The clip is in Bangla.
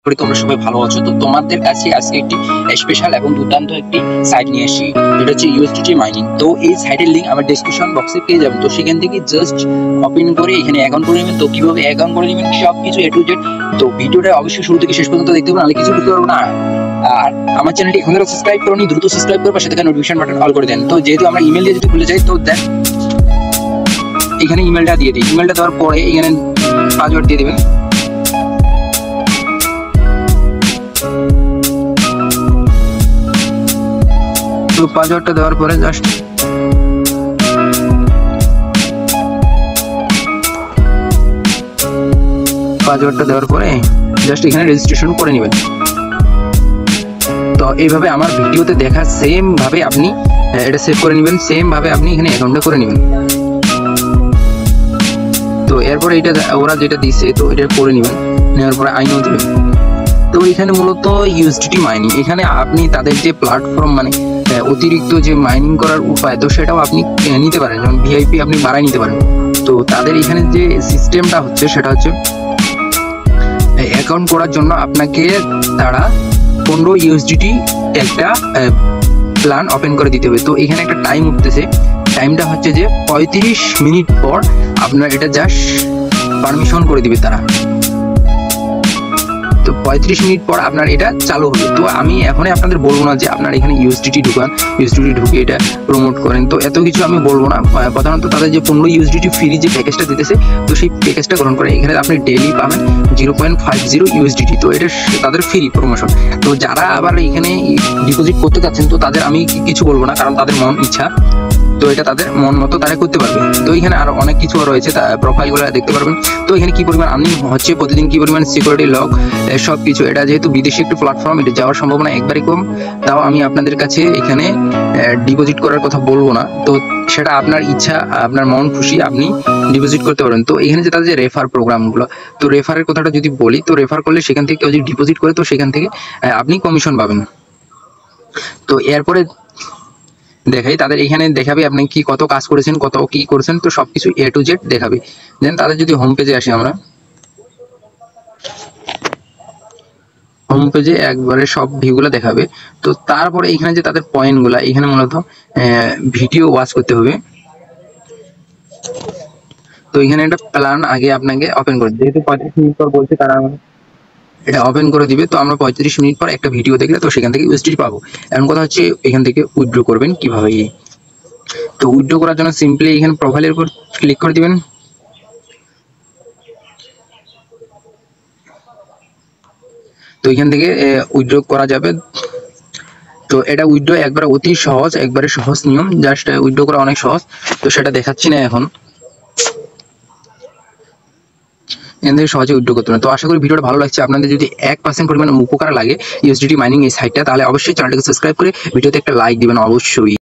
করি তোমরা সবাই ভালো আছো। তো তোমাদের কাছে আজকে একটি স্পেশাল এবং দুর্দান্ত একটি সাইট নিয়ে আসি, যেটা হচ্ছে ইউএসডিটি মাইনিং। তো এই সাইটের লিংক আমার ডেসক্রিপশন বক্সে পেয়ে যাবেন। তো সেখান থেকে জাস্ট ওপেন করে এখানে অ্যাকাউন্ট করে নেবেন। তো কিভাবে অ্যাকাউন্ট করে নেবেন সবকিছু এ টু জেড। তো ভিডিওটা অবশ্যই শুরু থেকে শেষ পর্যন্ত দেখতে হবে, নাহলে কিছু বুঝতে পারবো না। আর আমার চ্যানেলটি এখন যারা সাবস্ক্রাইব করোনি দ্রুত সাবস্ক্রাইব করে পাশে থাকা নোটিফিকেশন বাটন অল করে দেন। তো যেহেতু আমরা ইমেল দিয়ে যদি খুলে যাই, তো দেন এখানে ইমেলটা দিয়ে দিই। ইমেলটা দেওয়ার পরে এখানে পাসওয়ার্ড দিয়ে দেবেন। তো পাসওয়ার্ডটা দেওয়ার পরে জাস্ট এখানে রেজিস্ট্রেশন করে নেবেন। তো এইভাবে আমার ভিডিওতে দেখা সেম ভাবে আপনি এটা সেভ করে নেবেন, সেম ভাবে আপনি এখানে অ্যাকাউন্টটা করে নেবেন। তো এরপরে এটা ওরা যেটা দিচ্ছে তো এটা করে নেবেন, নেওয়ার পরে আইনও দেবেন। তো এখানে মূলত ইউএসডিটি মাইনিং, এখানে আপনি তাদের যে প্ল্যাটফর্ম মানে অতিরিক্ত যে মাইনিং করার উপায়, তো সেটাও আপনি নিতে পারেন, যেমন ভিআইপি আপনি বাড়াই নিতে পারেন। তো তাদের এখানে যে সিস্টেমটা হচ্ছে সেটা হচ্ছে অ্যাকাউন্ট করার জন্য আপনাকে তারা 15 ইউএসডিটি একটা প্ল্যান ওপেন করে দিতে হবে। তো এখানে একটা টাইম উঠতেছে, টাইমটা হচ্ছে যে 35 মিনিট পর আপনার এটা জাস্ট পারমিশন করে দিবে তারা। তো 35 মিনিট পর আপনার এটা চালু হবে। তো আমি এখনই আপনাদের বলবো না যে আপনার এখানে ইউএসডিটি ঢুকান, ইউএসডিটি ঢুকে এটা প্রমোট করেন, তো এত কিছু আমি বলবো না। প্রধানত তাদের যে 15 ইউএসডিটি ফ্রি যে প্যাকেজটা দিতেছে, তো সেই প্যাকেজটা গ্রহণ করে এখানে আপনি ডেইলি পাবেন 0.50 ইউএসডিটি। তো এটা তাদের ফ্রি প্রমোশন। তো যারা আবার এখানে ডিপোজিট করতে চাচ্ছেন, তো তাদের আমি কিছু বলবো না, কারণ তাদের মন ইচ্ছা, তো এটা তাদের মন মতো তারা করতে পারবে। তো এখানে আরো অনেক কিছু রয়েছে, প্রোফাইলগুলো দেখতে পারবেন। তো এখানে কি পরিমাণ আর্নিং হচ্ছে প্রতিদিন, কি পরিমাণ সিকিউরিটি লক, সবকিছু। এটা যেহেতু বিদেশি একটি প্ল্যাটফর্ম, এটা যাওয়ার সম্ভাবনা একবারই কম। তাও আমি আপনাদের কাছে এখানে ডিপোজিট করার কথা বলবো না, তো সেটা আপনার ইচ্ছা, আপনার মন খুশি আপনি ডিপোজিট করতে পারেন। তো এখানে যে তাদের যে রেফার প্রোগ্রামগুলো, তো রেফারের কথাটা যদি বলি, তো রেফার করলে সেখান থেকে কেউ যদি ডিপোজিট করে, তো সেখান থেকে আপনি কমিশন পাবেন। তো এরপরে দেখাই, তাদের এখানে দেখাবে আপনি কি কত কাজ করেছেন, কত কি করেছেন, তো সবকিছু এ টু জেড দেখাবে। দেন তাদের যদি হোম পেজে আসি, আমরা হোম পেজে একবারে সব ভিউগুলো দেখাবে। তো তারপরে এখানে যে তাদের পয়েন্টগুলো, এখানে মূলত ভিডিও ওয়াচ করতে হবে। তো এখানে একটা প্ল্যান আগে আপনাকে ওপেন করে, যেহেতু 35 মিনিট পর বলছে তারা এটা ওপেন করে দিবে। তো আমরা 35 মিনিট পর একটা ভিডিও দেখলে তো সেখান থেকে ইউএসডি পাবো। এখন কথা হচ্ছে এখান থেকে উইথড্র করবেন কিভাবে। তো উইথড্র করার জন্য সিম্পলি এখানে প্রোফাইলের উপর ক্লিক করে দিবেন। তো এখান থেকে উইথড্র করা যাবে। তো এটা উইথড্র একবারে অতি সহজ, একবারে সহজ নিয়ম, জাস্ট উইথড্র করা অনেক সহজ। তো সেটা দেখাচ্ছি না এখন, এখান থেকে সহজে উইথড্র করতে পারেন। তো আশা করি ভিডিওটা ভালো লাগছে। আপনাদের যদি 1% পরিমাণ উপকার লাগে ইউএসডিটি মাইনিং এই সাইটটা, তাহলে অবশ্যই চ্যানেলটাকে সাবস্ক্রাইব করে ভিডিওতে একটা লাইক দিবেন অবশ্যই।